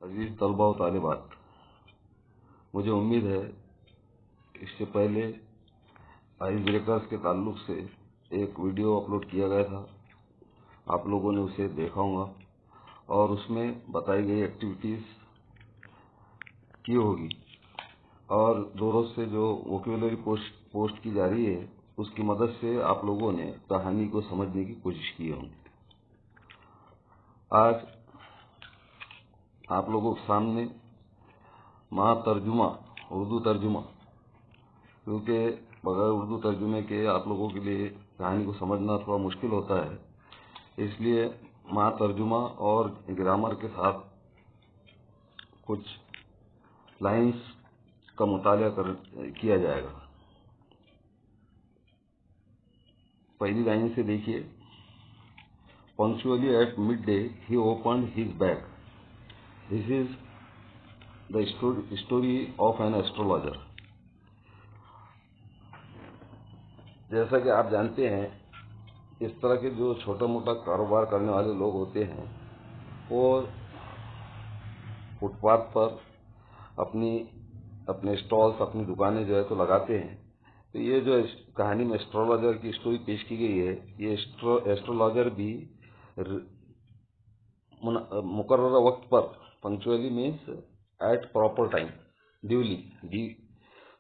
अजीज तलबा व तालिबात, मुझे उम्मीद है इससे पहले आइस ब्रेकर्स के ताल्लुक से एक वीडियो अपलोड किया गया था। आप लोगों ने उसे देखा होगा और उसमें बताई गई एक्टिविटीज़ की होगी और दो रोज से जो वोकेबुलरी पोस्ट की जा रही है उसकी मदद से आप लोगों ने कहानी को समझने की कोशिश की होगी। आज आप लोगों के सामने तर्जुमा उर्दू तर्जुमा, क्योंकि बगैर उर्दू तर्जुमे के आप लोगों के लिए कहानी को समझना थोड़ा मुश्किल होता है, इसलिए तर्जुमा और ग्रामर के साथ कुछ लाइंस का मुताला किया जाएगा। पहली लाइन से देखिए, punctually at mid day he opened his bag. This is the story of an astrologer. जैसा कि आप जानते हैं, इस तरह के जो छोटा मोटा कारोबार करने वाले लोग होते हैं वो फुटपाथ पर अपने स्टॉल्स, अपनी दुकानें जो है तो लगाते हैं। तो ये जो कहानी में एस्ट्रोलॉजर की स्टोरी पेश की गई है, ये एस्ट्रोलॉजर भी मुकर्रर वक्त पर, punctually means at proper time, duly,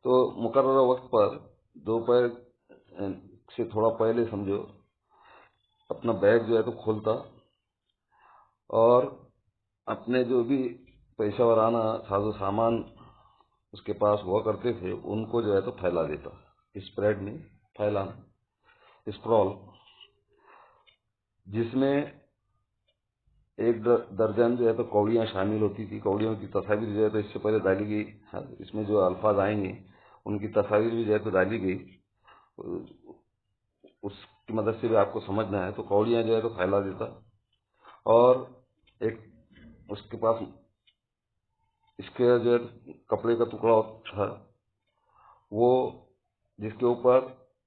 तो मुकर्रर वक्त पर दोपहर से थोड़ा पहले समझो अपना बैग जो है तो खोलता और अपने जो भी पैसा वराना साजो सामान उसके पास हुआ करते थे उनको जो है तो फैला देता। स्प्रेड में फैलाना, स्प्रॉल, जिसमें एक दर्जन जो है तो कौड़ियाँ शामिल होती थी। कौड़ियों की तस्वीर जो है तो इससे पहले डाली गई, इसमें जो अल्फाज आएंगे उनकी तस्वीर भी जो है तो डाली गई, उसकी मदद से भी आपको समझना है। तो कौड़ियाँ जो है तो फैला देता और एक उसके पास इसके जो है कपड़े का टुकड़ा था वो, जिसके ऊपर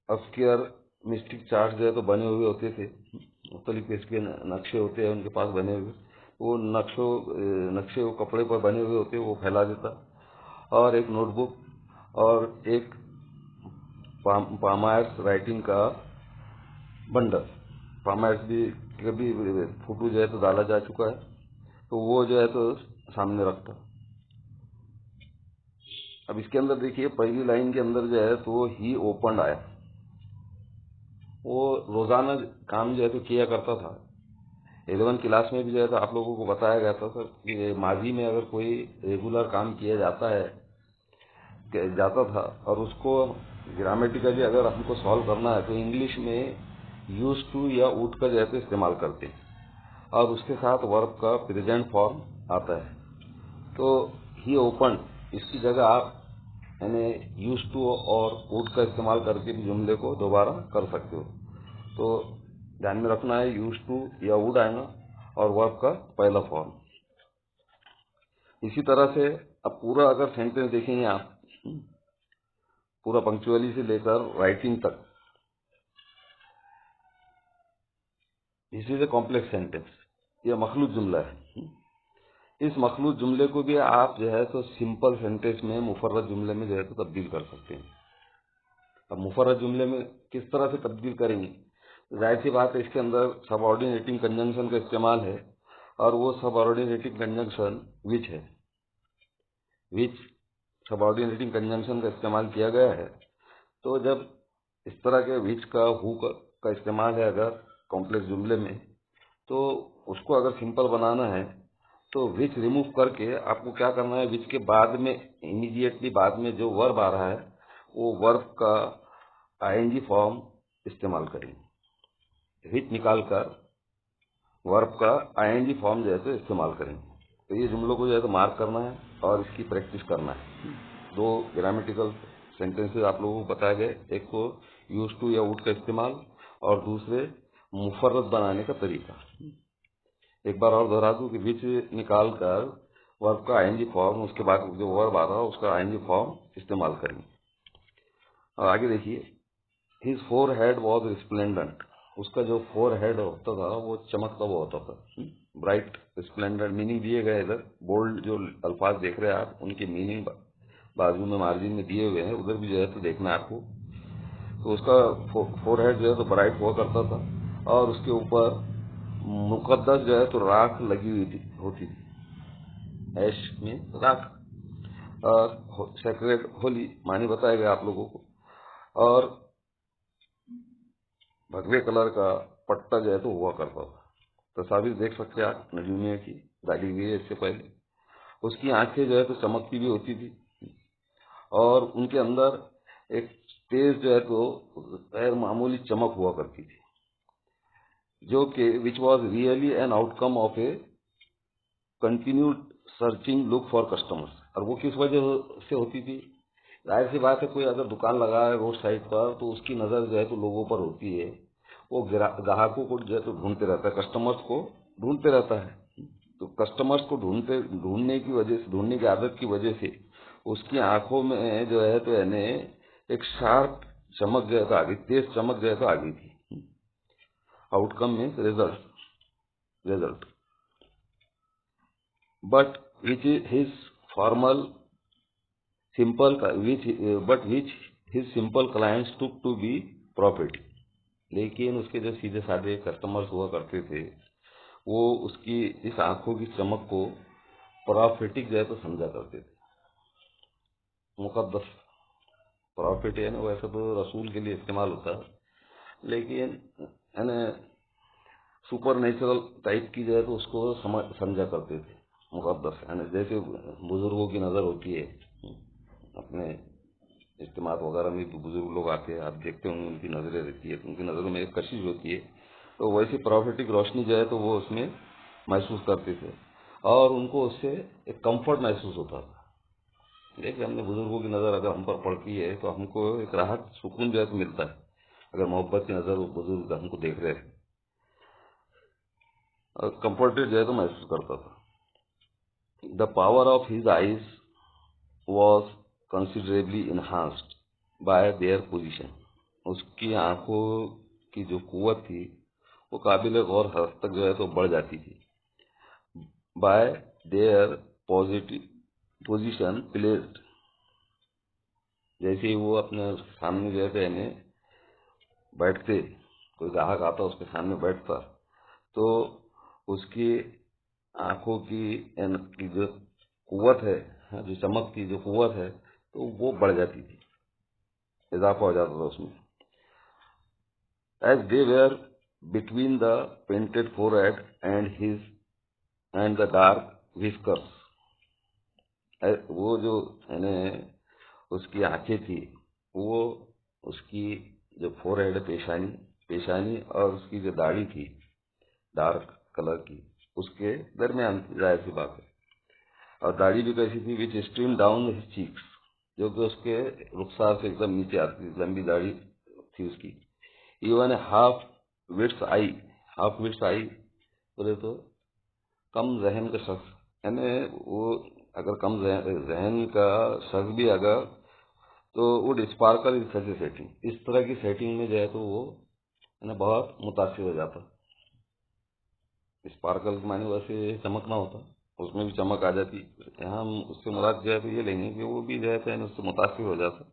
ऑब्सक्योर मिस्टिक चार्ट जो है तो बने हुए होते थे, मुख्तलिफ इसके नक्शे होते हैं उनके पास बने हुए, वो नक्शे वो कपड़े पर बने हुए होते, वो फैला देता। और एक नोटबुक और एक पामायर्स राइटिंग का बंडल, पामायर्स भी कभी फोटो जो है तो डाला जा चुका है, तो वो जो है तो सामने रखता। अब इसके अंदर देखिए, पहली लाइन के अंदर जो है तो ही ओपन आया। वो रोजाना काम जो है तो किया करता था। 11 क्लास में भी जो है तो आप लोगों को बताया गया था सर कि माजी में अगर कोई रेगुलर काम किया जाता था और उसको ग्रामेटिकली अगर हमको सॉल्व करना है तो इंग्लिश में यूज टू या वुड का जो है तो इस्तेमाल करते हैं और उसके साथ वर्ब का प्रेजेंट फॉर्म आता है। तो ही ओपन, इसकी जगह आप यानी यूज टू और वुड का इस्तेमाल करके भी जुमले को दोबारा कर सकते हो। तो ध्यान में रखना है, यूज टू या वुड आएगा और वर्ब का पहला फॉर्म। इसी तरह से अब पूरा अगर सेंटेंस देखेंगे आप, पूरा पंक्चुअली से लेकर राइटिंग तक, this is a complex sentence, यह मखलूत जुमला है। इस मखलूत जुमले को भी आप जो है तो सिंपल सेंटेंस में, मुफर्रद जुमले में जो है तो तब्दील कर सकते हैं। अब मुफर्रद जुमले में किस तरह से तब्दील करेंगे? जाहिर सी बात है, इसके अंदर सबऑर्डिनेटिंग कंजंक्शन का इस्तेमाल है और वो सबऑर्डिनेटिंग कंजंक्शन विच है। विच सबऑर्डिनेटिंग कंजंक्शन का इस्तेमाल किया गया है। तो जब इस तरह के विच का, हु का इस्तेमाल है अगर कॉम्प्लेक्स जुमले में, तो उसको अगर सिंपल बनाना है तो विच रिमूव करके आपको क्या करना है, विच के बाद में, इमीडिएटली बाद में जो वर्ब आ रहा है वो वर्ब का आईएनजी फॉर्म इस्तेमाल करेंगे। विच निकालकर वर्ब का आईएनजी फॉर्म जो है तो इस्तेमाल करेंगे। तो ये जुमलों को जो है तो मार्क करना है और इसकी प्रैक्टिस करना है। दो ग्रामेटिकल सेंटेंसेस आप लोगों को बताए गए, एक तो यूज टू या वुड का इस्तेमाल और दूसरे मुफर्रद बनाने का तरीका। एक बार और दोहरा दूं कि विच निकाल कर वर्ब का आईएनजी फॉर्म, उसके बाद जो वर्ब आ रहा है उसका आईएनजी फॉर्म इस्तेमाल करेंगे। और आगे देखिए, हिज फोरहेड वॉज रिस्प्लेंडेंट, उसका जो फोरहेड होता था वो चमकता हुआ होता था। ब्राइट स्प्लेंडेड मीनिंग दिए गए इधर, बोल्ड जो अल्फाज देख रहे हैं आप उनके मीनिंग बाजू में मार्जिन में दिए हुए हैं, उधर भी जो है तो देखना है आपको। तो उसका फोरहेड जो है तो ब्राइट हुआ करता था और उसके ऊपर मुकद्दस जो है तो राख लगी हुई होती थी। ऐश में राख, सेक्रेट होली मानी बताया गया आप लोगों को। और भगवे कलर का पट्टा जो है तो हुआ करता था। तस्वीर देख सकते हैं आप नजूमिया की, डाली गई है इससे पहले। उसकी आंखें जो है तो चमकती भी होती थी और उनके अंदर एक तेज जो है तो गैर मामूली चमक हुआ करती थी, जो कि which was really an outcome of A continued searching look for customers. और वो किस वजह से होती थी? जाहिर सी बात है, कोई अगर दुकान लगा है रोड साइड पर तो उसकी नजर जो है तो लोगों पर होती है, वो ग्राहकों को जो है तो ढूंढते रहता है, कस्टमर्स को ढूंढते रहता है। तो कस्टमर्स को ढूंढने की वजह से, ढूंढने की आदत की वजह से उसकी आंखों में जो है तो यानी एक शार्प चमक जो है तो आ गई, तेज चमक जो है तो आ गई थी। Outcome means result but which is his formal simple but which his simple clients took to be profit। लेकिन उसके जो सीधे साधे कस्टमर्स हुआ करते थे वो उसकी इस आंखों की चमक को प्रॉफिटिक जो है तो समझा करते थे। मुकद्दस, प्रॉफिट है ना, वैसे तो रसूल के लिए इस्तेमाल होता है, लेकिन यानी सुपर नेचुरल टाइप की जो है तो उसको समझा करते थे मुकद्दस। यानी जैसे बुजुर्गों की नज़र होती है, अपने इज्तिमा वगैरह में भी बुजुर्ग लोग आते हैं, आप देखते होंगे उनकी नज़रें रहती है, तो उनकी नज़रों में एक कशिश होती है, तो वैसी प्रॉफिटिक रोशनी जो है तो वो उसमें महसूस करते थे और उनको उससे एक कंफर्ट महसूस होता था। देखिए, हमने बुजुर्गों की नज़र अगर हम पर पड़ती है तो हमको एक राहत सुकून जो है तो मिलता है, अगर मोहब्बत की नज़र बुजुर्ग हमको देख रहे हैं और कंफर्टेड जो है तो महसूस करता था। The power of his eyes was considerably enhanced bye their position. उसकी आंखों की जो कुव्वत थी वो काबिल गौर हद तक जो है तो बढ़ जाती थी। Bye there positive position placed, जैसे ही वो अपने सामने जो है तो यानी बैठते, कोई ग्राहक आता उसके सामने बैठता तो उसकी आंखों की जो कुव्वत है, जो चमक की जो कुव्वत है, तो वो बढ़ जाती थी, इजाफा हो जाता था उसमें। As they were between the painted forehead and the dark whiskers. वो जो यानी उसकी आंखें थी, वो उसकी जो फोरहेड, पेशानी और उसकी जो दाढ़ी थी डार्क कलर की, उसके दरमियान जाहिर सी बात है। और दाढ़ी भी कैसी थी? विच स्ट्रीम डाउन हिज चीक्स, जो कि उसके रुखसार से एकदम नीचे आती थी, लंबी दाढ़ी थी उसकी। इवन हाफ विट्स आई बोले तो कम जहन का शख्स, यानी वो अगर कम जहन का शख्स भी अगर, तो would sparkle in such A setting, इस तरह की सेटिंग में जो है तो वो यानी बहुत मुतासिर हो जाता। स्पार्कल के माने वैसे चमकना होता, उसमें भी चमक आ जाती। यहाँ हम उससे मुराद जो है तो ये लेंगे कि वो भी जो है तो उससे मुतासिर हो जाता,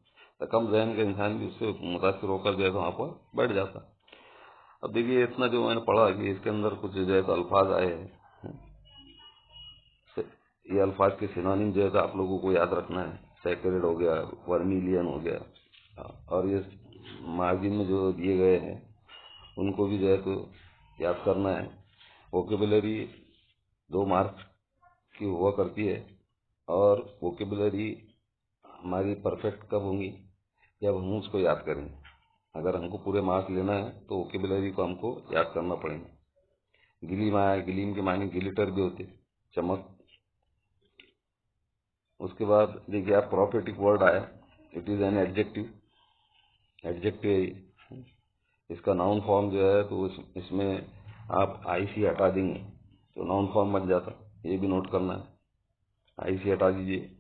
तो कम जहन का इंसान भी उससे मुतासिर होकर जो है तो वहाँ पर बैठ जाता। अब देखिए, इतना जो मैंने पढ़ा कि इसके अंदर कुछ जो है तो अल्फाज आए हैं, ये अल्फाज के सिनोनिम जो है तो आप लोगों को याद रखना है। सैक्रेड हो गया, वर्मिलियन हो गया, और ये मार्जिन में जो दिए गए हैं उनको भी जो है तो याद करना है। वोकेबुलरी 2 मार्क्स की हुआ करती है और वोकेबुलरी हमारी परफेक्ट कब होंगी? जब हम उसको याद करेंगे। अगर हमको पूरे मार्क्स लेना है तो वोकेबुलरी को हमको याद करना पड़ेगा। गिलीम आया, गिलीम के माने गिलिटर भी होते, चमक। उसके बाद देखिए आप, प्रॉफिटिक वर्ड आया, इट इज एन एडजेक्टिव है। इसका नाउन फॉर्म जो है तो इसमें आप आईसी हटा देंगे तो नाउन फॉर्म बन जाता, ये भी नोट करना है, आईसी हटा दीजिए।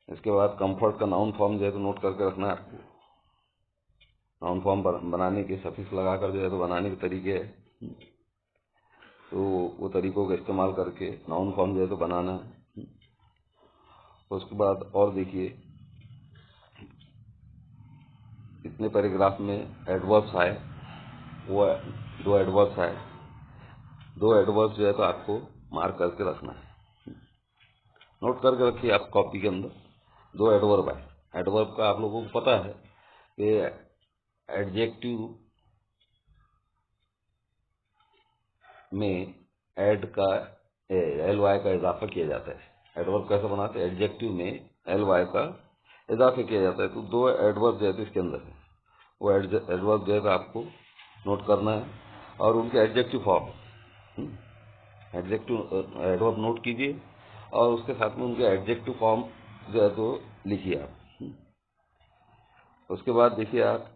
इसके बाद कंफर्ट का नाउन फॉर्म जो है तो नोट करके रखना है आपको। नाउन फॉर्म बनाने के सफिक्स लगाकर जो है तो बनाने के तरीके है। तो वो तरीकों का इस्तेमाल करके नाउन फॉर्म जो है तो बनाना है। उसके बाद और देखिए, इतने पैराग्राफ में एडवर्ब्स आए, वो 2 एडवर्ब्स आए। 2 एडवर्ब्स जो है तो आपको मार्क करके रखना है, नोट करके रखिए आप कॉपी के अंदर। 2 एडवर्ब आए। एडवर्ब का आप लोगों को पता है कि एडजेक्टिव में एड का ly का इजाफा किया जाता है। एडवर्ब कैसे बनाते हैं? एडजेक्टिव में ly का इजाफा किया जाता है। तो 2 एडवर्ब जो है तो इसके अंदर है, वो एडवर्ब जो है तो आपको नोट करना है और उनके adjective form, adjective adverb note कीजिए और उसके साथ में उनके एडजेक्टिव फॉर्म जो है तो लिखिए आप। उसके बाद देखिए आप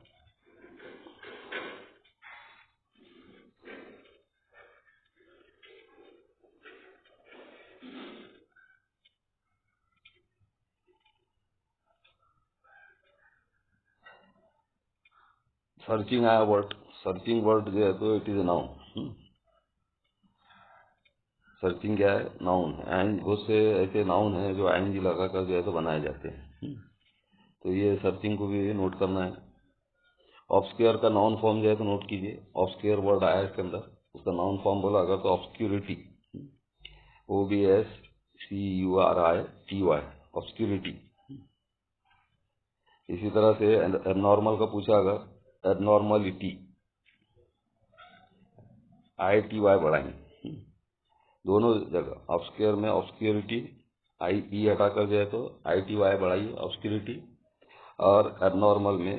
सर्चिंग आया वर्ड। सर्चिंग वर्ड जो है तो it is a noun. Searching क्या है? नाउन है। बहुत से ऐसे नाउन है जो आईएनजी लगाकर जो है तो बनाए जाते हैं। तो ये सर्चिंग को भी नोट करना है। ऑब्सक्योर का नाउन फॉर्म जो है तो नोट कीजिए। ऑब्सक्योर वर्ड आया इसके अंदर, उसका नाउन फॉर्म बोला अगर तो ऑब्सक्यूरिटी, OBSCURITY, ऑब्सक्यूरिटी। इसी तरह से एबनॉर्मल का पूछा अगर, एबनॉर्मलिटी, ITY बढ़ाएंगे दोनों जगह। ऑब्सक्योर में ऑब्सक्यूरिटी IE हटाकर जो है तो ITY बढ़ाइए, ऑब्सक्यूरिटी। और एबनॉर्मल में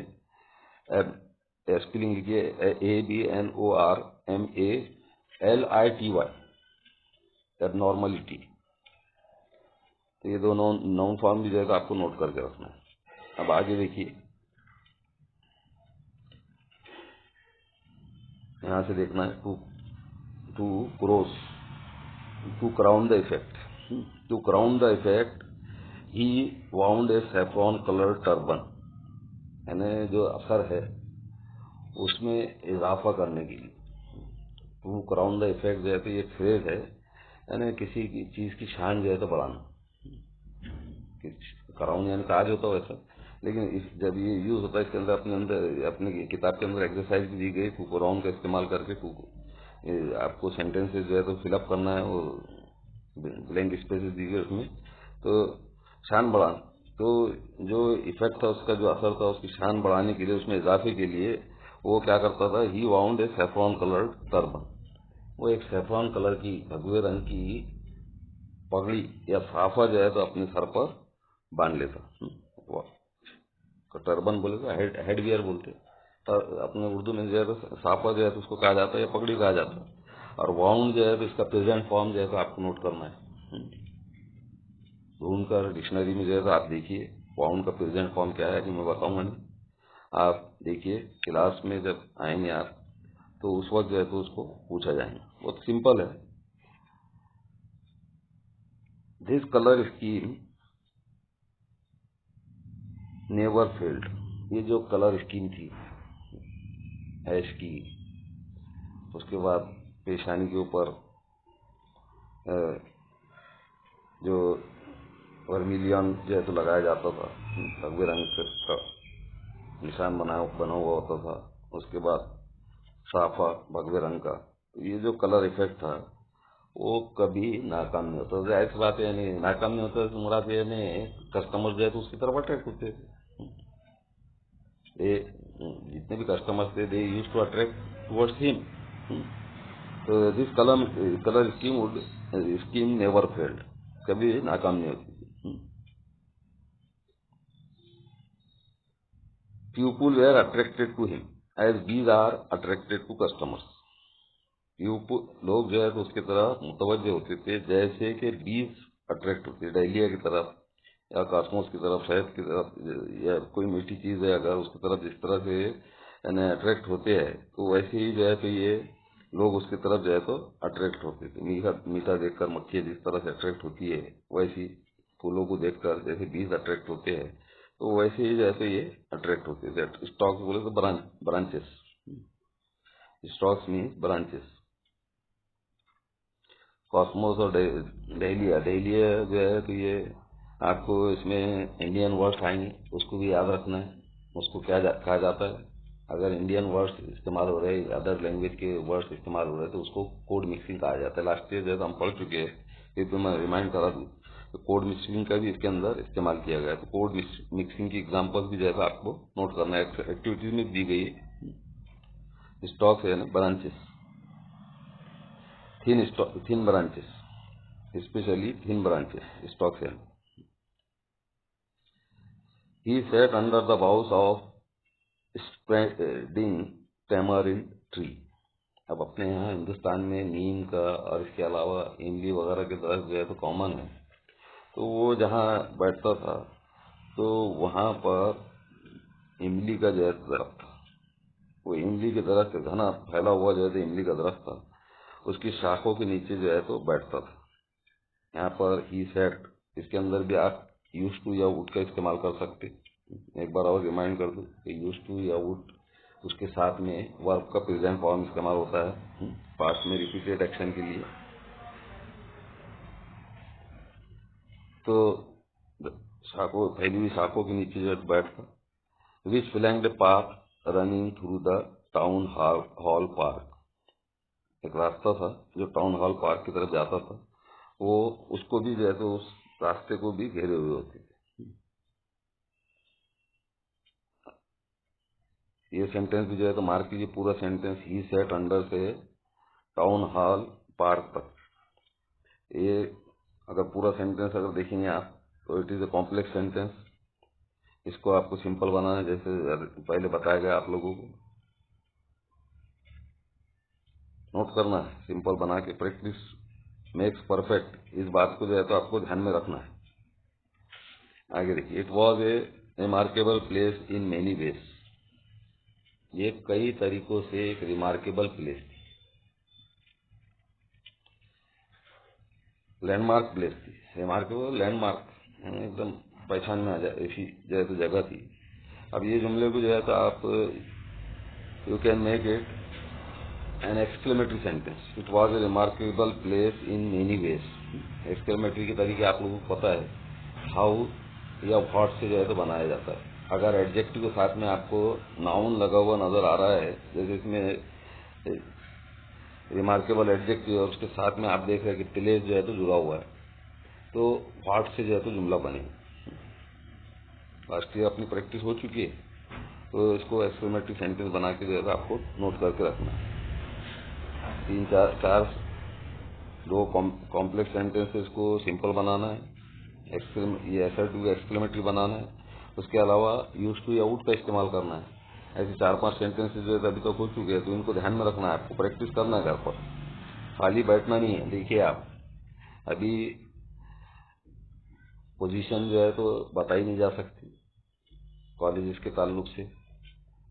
स्पेलिंग लिखिए ABNORMALITY, एबनॉर्मलिटी। तो ये दोनों नाउन फॉर्म भी जो है आपको नोट करके रखना है। अब आगे देखिए, यहाँ से देखना है to cross, to crown the effect. To crown the effect he wound a saffron colour turban, यानी जो असर है उसमें इजाफा करने के लिए। टू क्राउन द इफेक्ट जो है तो ये फ्रेज है, यानी किसी की चीज की शान जो है तो बढ़ाना। क्राउन यानी ताज होता है वैसा, लेकिन जब ये यूज होता है इसके अंदर अपने किताब के अंदर एक्सरसाइज भी दी गई, टू क्राउन का इस्तेमाल करके आपको सेंटेंसेस जो है तो फिलअप करना है, वो ब्लैंक स्पेसेस दी गई उसमें, तो शान बढ़ाना। तो जो इफेक्ट था उसका, जो असर था, उसकी शान बढ़ाने के लिए, उसमें इजाफे के लिए वो क्या करता था? ही wound a saffron coloured turban, वो एक सैफ्रॉन कलर की, भगवे रंग की पगड़ी या साफा जो है तो अपने सर पर बांध लेता। टर्बन बोले तो हेडवियर बोलते, अपने उर्दू में जो है तो साफा जो है तो उसको कहा जाता है या पगड़ी कहा जाता है। और वाउंड जो है तो इसका प्रेजेंट फॉर्म जो है तो आपको नोट करना है। ढूंढ कर डिक्शनरी में जो है तो आप देखिए वाउंड का प्रेजेंट फॉर्म क्या है, कि मैं बताऊंगा नहीं, आप देखिए क्लास में जब आएंगे आप तो उस वक्त जो है तो उसको पूछा जाएगा। बहुत सिंपल है। This colour scheme never failed, ये जो कलर स्कीम थी ऐश की, उसके बाद पेशानी के ऊपर जो वर्मिलियन जो है तो लगाया जाता था, भगवे रंग का निशान बना हुआ होता था। उसके बाद साफा भगवे रंग का। तो ये जो कलर इफेक्ट था वो कभी नाकाम नहीं होता। जाहिर सी बात है, यानी नाकाम नहीं होता तो मुराद यानी कस्टमर जो है तो उसकी तरफ अट्रैक्ट होते थे। ये जितने भी कस्टमर्स थे, they used to attract towards him. तो this colour scheme never failed, कभी नाकाम नहीं होती थी। People were attracted to him as bees are attracted to customers. लोग जो है तो उसकी तरफ मुतवज्जे होते थे जैसे कि बीज अट्रैक्ट होते हैं डायलिया की तरफ या कॉस्मोस की तरफ, शहद की तरफ, या कोई मीठी चीज है अगर उसकी तरफ जिस तरह से यानी अट्रैक्ट होते हैं, तो वैसे ही जो है तो ये लोग उसकी तरफ जो है तो अट्रैक्ट होते थे। मीठा मीठा देखकर मक्खी जिस तरह से अट्रैक्ट होती है, वैसी फूलों को देखकर जैसे बीज अट्रैक्ट होते हैं, तो वैसे ही जैसे ये अट्रैक्ट होते थे। स्टॉक्स बोले तो branches, stocks means branches. Cosmos और डेलिया डेलिया जो है तो ये आपको इसमें इंडियन वर्ड्स आएंगे, उसको भी याद रखना है। उसको कहा जाता है, अगर इंडियन वर्ड्स इस्तेमाल हो रहे हैं, अदर लैंग्वेज के वर्ड्स इस्तेमाल हो रहे हैं, तो उसको कोड मिक्सिंग कहा जाता है। लास्ट ईयर जैसे हम पढ़ चुके हैं, फिर तो मैं रिमाइंड करा दूँ, तो कोड मिक्सिंग का भी इसके अंदर इस्तेमाल किया गया है। तो कोड मिक्सिंग की एग्जाम्पल भी जैसा आपको नोट करना है, एक्टिविटीज में दी गई है। स्टॉक्स है ना, branches, thin branches, specially thin branches, stocks है। He sat under the boughs of spreading tamarind tree। अब अपने यहाँ हिंदुस्तान में नीम का और इसके अलावा इमली वगैरह के दरख्त जो है तो कॉमन है। तो वो जहाँ बैठता था तो वहाँ पर इमली का जो है दरख्त था। वो इमली के दरख्त घना फैला हुआ जो है तो इमली का दरख्त था, उसकी शाखों के नीचे जो है तो बैठता था। यहाँ पर ही सेट, इसके अंदर भी आप यूज टू या वुड का इस्तेमाल कर सकते। एक बार और रिमाइंड कर दूं कि यूज टू या वुड, उसके साथ में वर्ब का प्रेजेंट फॉर्म इस्तेमाल होता है पास्ट में रिपीटेड एक्शन के लिए। तो शाखों, फैली हुई शाखों के नीचे जो बैठता। Which flanked a path running through the town hall park. एक रास्ता था जो टाउन हॉल पार्क की तरफ जाता था, वो उसको भी जो है तो उस रास्ते को भी घेरे हुए होते थे। ये सेंटेंस भी जो है तो मार्क कीजिए, पूरा सेंटेंस। ही सेट अंडर से टाउन हॉल पार्क तक, ये अगर पूरा सेंटेंस अगर देखेंगे आप तो it is a complex sentence. इसको आपको सिंपल बनाना है, जैसे पहले बताया गया आप लोगों को। नोट करना है, सिंपल बना के प्रैक्टिस मेक्स परफेक्ट, इस बात को जो है तो आपको ध्यान में रखना है। आगे देखिए, it was a remarkable place in many veg. ये कई तरीकों से एक रिमार्केबल प्लेस थी, लैंडमार्क प्लेस थी। रिमार्केबल लैंडमार्क एकदम पहचान में आ जाए ऐसी जो है तो जगह थी। अब ये जुमले को जो है तो आप you can make it an exclamatory sentence. It was a remarkable place in many ways. Exclamatory के तरीके आप लोगों को पता है, हाउ या व्हाट से जो है तो बनाया जाता है। अगर एडजेक्टिव के साथ में आपको नाउन लगा हुआ नजर आ रहा है, जैसे इसमें रिमार्केबल एडजेक्टिव और उसके साथ में आप देख रहे हैं कि प्लेस जो है तो जुड़ा हुआ है, तो व्हाट से जो है तो जुमला बनेगा। लास्ट ईयर अपनी प्रैक्टिस हो चुकी है, तो इसको एक्सक्लेमेटरी सेंटेंस बना के जो है आपको नोट करके रखना है। तीन चार दो कॉम्प्लेक्स सेंटेंसेस को सिंपल बनाना है, ये असर्टिव एक्सक्लेमेटरी बनाना है, उसके अलावा यूज टू या वुड का इस्तेमाल करना है। ऐसे 4-5 सेंटेंसेस जो है अभी तक हो चुके हैं, तो इनको ध्यान में रखना है, आपको प्रैक्टिस करना है घर पर, खाली बैठना नहीं है। देखिए आप अभी पोजीशन जो है तो बताई नहीं जा सकती कॉलेज के ताल्लुक से,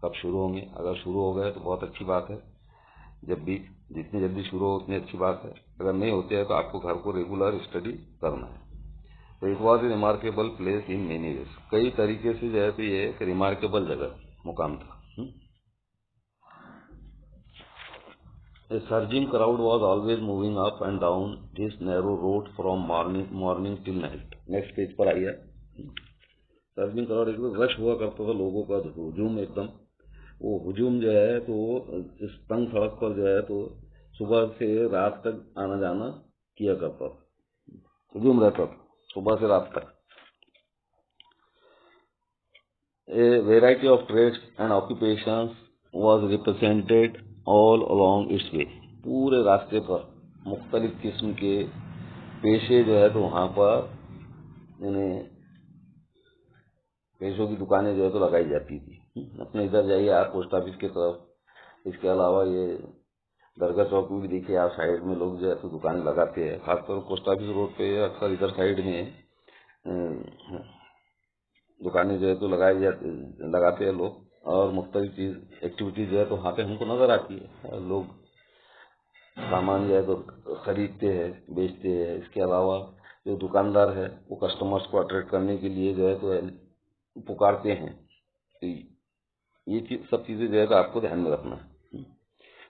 कब शुरू होंगे। अगर शुरू हो गए तो बहुत अच्छी बात है, जब भी जितनी जल्दी शुरू हो उतनी अच्छी बात है। अगर नहीं होते हैं तो आपको घर को रेगुलर स्टडी करना है। तो it was a remarkable place in many veg, कई तरीके से जो है तो ये एक रिमार्केबल जगह मुकाम था। A surging crowd was always moving up and down this narrow road from morning till night। Next page पर आइए। सर्जिंग क्राउड एकदम रश हुआ करता था, लोगों का हुजूम एकदम। वो हुजूम जो है तो इस तंग सड़क पर जो है तो सुबह से रात तक आना जाना किया करता था, हुजूम रहता था सुबह से रात तक। A variety of trades and occupations was represented all along its way. पूरे रास्ते पर मुख्तलिफ किस्म के पेशे जो है तो वहां पर यानी पेशों की दुकानें जो है तो लगाई जाती थी। अपने इधर जाइए आप पोस्ट ऑफिस की तरफ, इसके अलावा ये दरगाह चौक में भी देखिए आप, साइड में लोग जो है तो दुकानें लगाते हैं। खासतौर पोस्ट ऑफिस रोड पे अक्सर इधर साइड में दुकानें जो है तो लगाते हैं लोग, और मुख्तलिफ चीज एक्टिविटीज जो है तो वहाँ पे हमको नजर आती है। लोग सामान जो है तो खरीदते हैं, बेचते हैं। इसके अलावा जो दुकानदार है वो कस्टमर्स को अट्रैक्ट करने के लिए जो है तो पुकारते हैं। तो ये सब चीजें जो है तो आपको ध्यान में रखना है।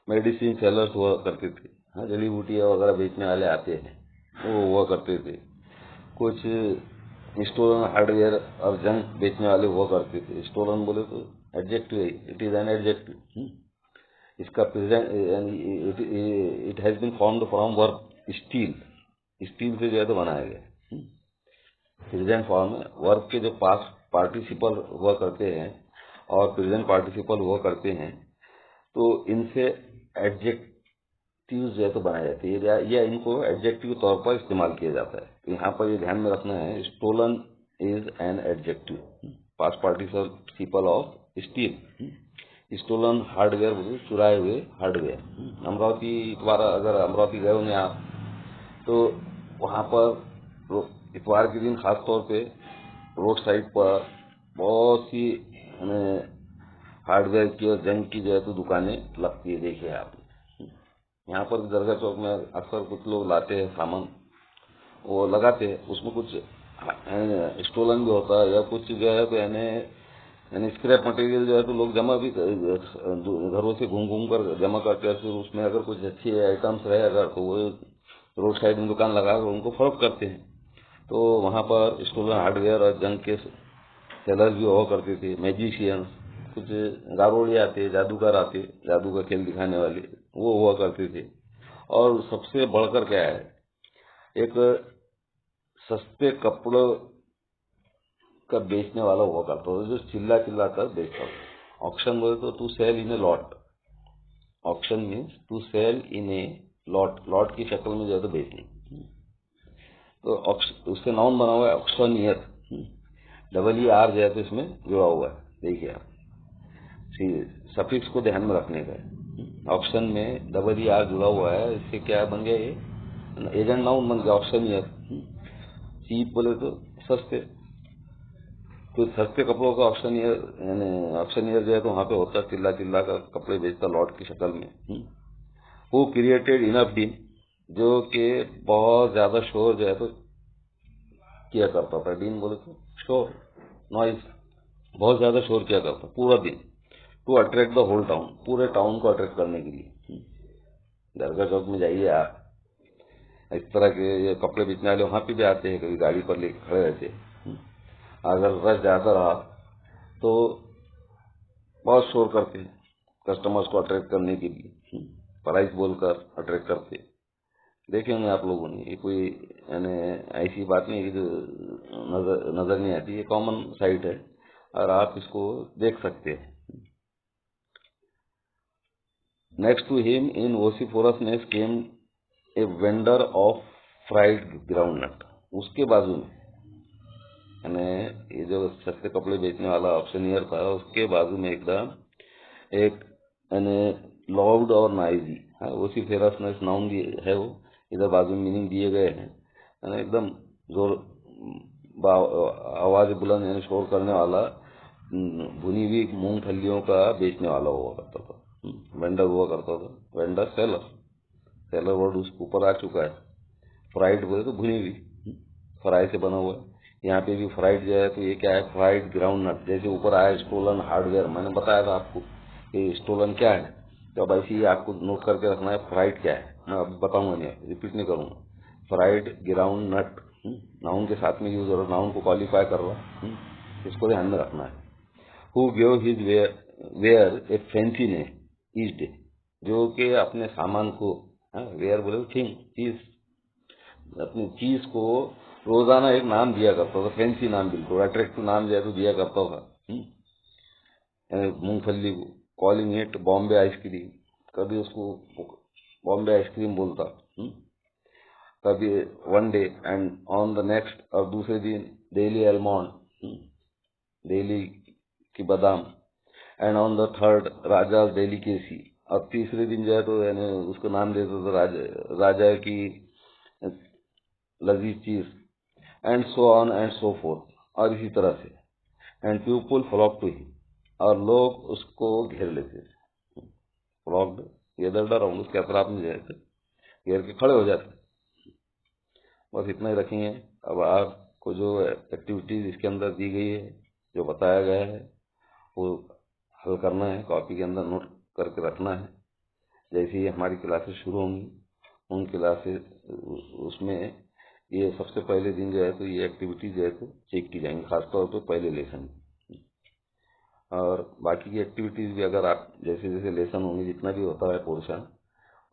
मेडिसिन सेलर्स हुआ करते थे, हाँ, जड़ी बूटियाँ वगैरह बेचने वाले आते हैं, वो हुआ करते थे। कुछ स्टोलन हार्डवेयर और जंक बेचने वाले हुआ करते थे। स्टोलन बोले तो एडजेक्टिव है, इट इज एन एडजेक्टिव। इसका present, it has been formed from verb steal, steal से जो है तो बनाया गया। प्रेजेंट फॉर्म है। वर्ब के जो पास्ट पार्टिसिपल हुआ करते हैं और प्रेजेंट पार्टिसिपल हुआ करते हैं, तो इनसे एडजेक्टिव जो है तो बनाए जाते हैं या इनको एडजेक्टिव तौर पर इस्तेमाल किया जाता है। तो यहाँ पर ये ध्यान में रखना है, stolen is an adjective, past participle of steal. Stolen hardware बोले चुराए हुए हार्डवेयर। अमरावती इतवार, अगर अमरावती गए होंगे आप, तो वहाँ पर इतवार के दिन खास तौर पे रोड साइड पर बहुत सी हार्डवेयर की और जंग की जो है तो दुकानें लगती है। देखिए आप, यहाँ पर दरगाह चौक में अक्सर कुछ लोग लाते हैं सामान, वो लगाते हैं, उसमें कुछ स्टोलन भी होता है या कुछ जो है तो यानी स्क्रैप मटेरियल जो है तो लोग जमा भी घरों से घूम घूम कर जमा करते हैं। फिर उसमें अगर कुछ अच्छे आइटम्स रहे अगर, तो वो रोड साइड में दुकान लगा कर उनको फरोख्त करते हैं। तो वहाँ पर स्टोलन हार्डवेयर और जंग के सेलर्स भी हुआ करते थे। मैजिशियंस, कुछ गारोड़े आते, जादूगर आते, जादू का खेल दिखाने वाले, वो हुआ करते थे। और सबसे बढ़कर क्या है, एक सस्ते कपड़ों का बेचने वाला हुआ करता था जो चिल्ला चिल्ला कर बेचता था। ऑक्शन बोले तो to sell in a lot, auction means to sell in a lot, lot की शक्ल में जो है तो बेचनी। तो उससे नाउन बना हुआ है ऑक्शनियर, ER जो है तो इसमें जुड़ा हुआ है। देखिए आप, सफिक्स को ध्यान में रखने का है। ऑप्शन में ER जुड़ा हुआ है, इससे क्या बन गया, ये एजेंट नाउन बन गया ऑक्शनियर। चीप बोले तो सस्ते, तो सस्ते कपड़ों का ऑक्शनियर, यानी ऑक्शनियर जो है तो वहाँ पे होता है, चिल्ला चिल्ला का कपड़े बेचता लॉट की शक्ल में। वो क्रिएटेड इनफ दिन, जो कि बहुत ज्यादा शोर जो है तो किया करता था। दिन बोले तो शोर, नॉइज, बहुत ज्यादा शोर किया करता पूरा दिन, to attract the whole town, पूरे टाउन को अट्रैक्ट करने के लिए। दरगाह चौक में जाइए आप, इस तरह के ये कपड़े बेचने वाले वहां पे भी आते हैं, कभी गाड़ी पर लेकर खड़े रहते हैं। अगर रश ज्यादा रहा तो बहुत शोर करते हैं कस्टमर्स को अट्रैक्ट करने के लिए, प्राइस बोलकर अट्रैक्ट करते। देखे होंगे आप लोगों ने, ये कोई यानी ऐसी बात नहीं है कि जो नजर नहीं आती, ये कॉमन साइट है और आप इसको देख सकते हैं। Next to him in vociferousness came a vendor of fried groundnut, उसके बाजू में, यानी ये जो सस्ते कपड़े बेचने वाला ऑप्शनियर था, उसके बाजू में एकदम एक यानी लाउड और नॉइजी, वोसीफोरस नाउन है वो, इधर बाजू में मीनिंग दिए गए हैं, यानी एकदम जोर आवाज बुलंद यानी शोर करने वाला, भुनी हुई मूंगफलियों का बेचने वाला हुआ करता था, वेंडर हुआ करता था। वेंडर सेलर, सेलर वर्ड उसके ऊपर आ चुका है। फ्राइड बोले तो भुनी हुई, फ्राई से बना हुआ है। यहाँ पे भी फ्राइड जो है तो ये क्या है, फ्राइड ग्राउंड नट, जैसे ऊपर आया स्टोलन हार्डवेयर, मैंने बताया था आपको कि स्टोलन क्या है, तो अब ऐसे ही आपको नोट करके रखना है फ्राइड क्या है। मैं अब बताऊंगा नहीं, रिपीट नहीं करूंगा। फ्राइड ग्राउंड नट, नाउन के साथ में यूज हो रहा, नाउन को क्वालिफाई कर रहा, इसको ध्यान में रखना है। Who give his wear a fancy name each day, जो कि अपने सामान को, वेयर बोले थिंग, चीज, अपनी चीज को रोजाना एक नाम दिया करता था, फैंसी नाम, बिल्कुल अट्रैक्टिव नाम जो है तो दिया करता था। मूंगफली को कॉलिंग इट बॉम्बे आइसक्रीम, कभी उसको बॉम्बे आइसक्रीम बोलता, कभी one day and on the next, और दूसरे दिन डेली एलमॉन्ड, डेली की बादाम, and on the third Raja delicacy, और तीसरे दिन जो है तो यानी उसको नाम देता था राजा की लजीज चीज, and so on and so fourth, और इसी तरह से। एंड पीपल फ्लॉक टू ही, और लोग उसको घेर लेते थे। फ्लॉक्ड, गैदर्ड अराउंड, उसके अतराफ में जाए घेर के खड़े हो जाते। बस इतना ही रखेंगे। अब आपको जो एक्टिविटीज इसके अंदर दी गई है, जो बताया गया है, वो हल करना है, कॉपी के अंदर नोट करके रखना है। जैसे ही हमारी क्लासेस शुरू होंगी उन क्लासेस उसमें ये सबसे पहले दिन जो है तो ये एक्टिविटी जो है तो चेक की जाएंगी, खासतौर पर पहले लेसन। और बाकी की एक्टिविटीज़ भी अगर आप जैसे जैसे लेसन होंगे, जितना भी होता है पोर्शन,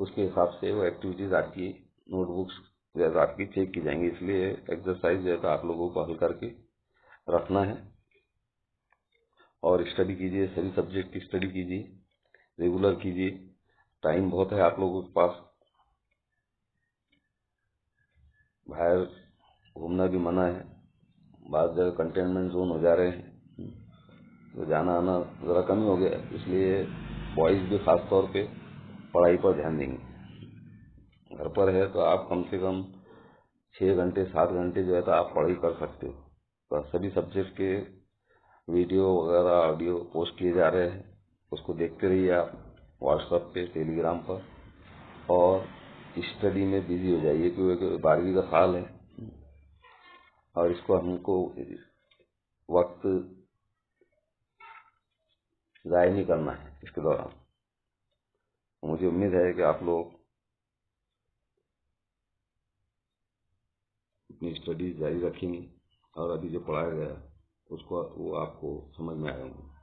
उसके हिसाब से वो एक्टिविटीज़ आपकी नोटबुक्स जैसे आपकी चेक की जाएंगी। इसलिए एक्सरसाइज जो है तो आप लोगों को हल करके रखना है और स्टडी कीजिए, सभी सब्जेक्ट की स्टडी कीजिए, रेगुलर कीजिए। टाइम बहुत है आप लोगों के पास, बाहर घूमना भी मना है, बाद जगह कंटेनमेंट जोन हो जा रहे हैं, तो जाना आना ज़रा कम ही हो गया, इसलिए बॉयज़ भी खास तौर पे पढ़ाई पर ध्यान देंगे। घर पर है तो आप कम से कम 6 घंटे 7 घंटे जो है तो आप पढ़ाई कर सकते हो। तो सभी सब्जेक्ट के वीडियो वगैरह ऑडियो पोस्ट किए जा रहे हैं, उसको देखते रहिए आप व्हाट्सएप पे, टेलीग्राम पर, और स्टडी में बिजी हो जाइए क्योंकि 12वीं का साल है और इसको हमको वक्त ज़ाया नहीं करना है इसके दौरान। मुझे उम्मीद है कि आप लोग अपनी स्टडीज जारी रखेंगे और अभी जो पढ़ाया गया उसको वो आपको समझ में आएगा।